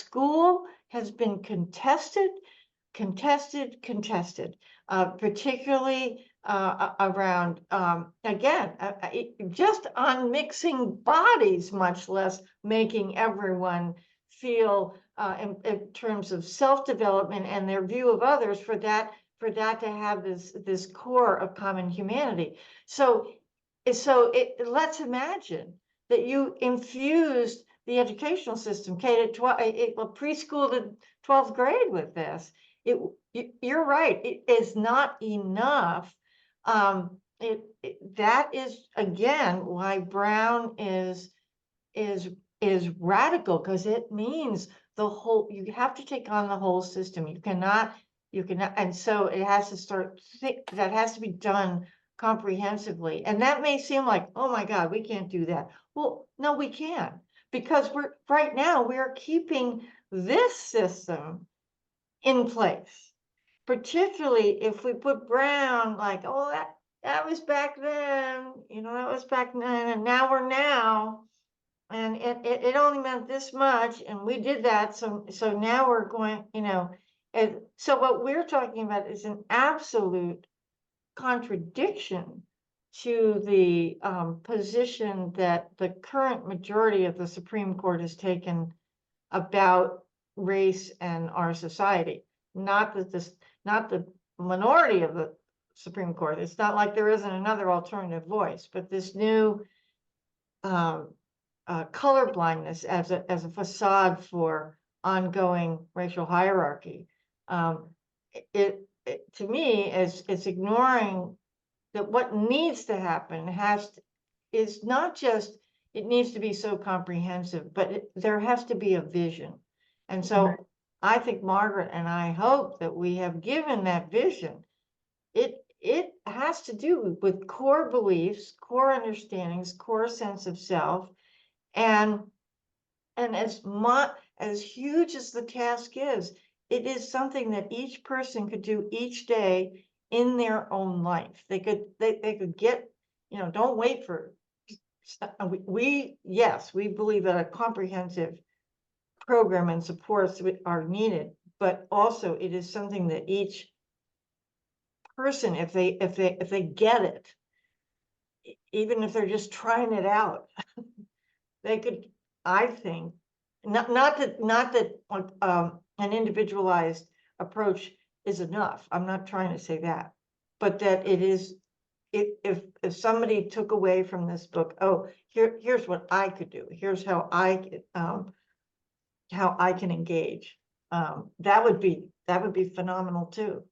school has been contested, particularly around, again, just on mixing bodies, much less making everyone feel in terms of self-development and their view of others, for that to have this core of common humanity. So let's imagine that you infused the educational system, K to 12, preschool to 12th grade with this. You're right, it is not enough. That is again why Brown is radical, because it means the whole, you have to take on the whole system. You cannot, and so it has to start, that has to be done comprehensively. And that may seem like, oh my God, we can't do that. Well, no, we can, because right now we are keeping this system in place, particularly if we put Brown like, oh, that was back then, that was back then, and now we're now, and it only meant this much, and we did that, so now we're going, and so what we're talking about is an absolute contradiction to the position that the current majority of the Supreme Court has taken about race and our society. Not the minority of the Supreme Court. It's not like there isn't another alternative voice, but this new color blindness as a facade for ongoing racial hierarchy. It to me is ignoring that what needs to happen is not just, it needs to be so comprehensive, but there has to be a vision. And so I think Margaret and I hope that we have given that vision. It has to do with core beliefs, core understandings, core sense of self, and as huge as the task is, it is something that each person could do each day in their own life. They could get, don't wait for, yes, we believe that a comprehensive program and supports are needed, but also it is something that each person, if they get it, even if they're just trying it out, they could, I think, not that an individualized approach is enough. I'm not trying to say that, but that it is, if somebody took away from this book, oh, here's what I could do, here's how I can engage, that would be phenomenal too.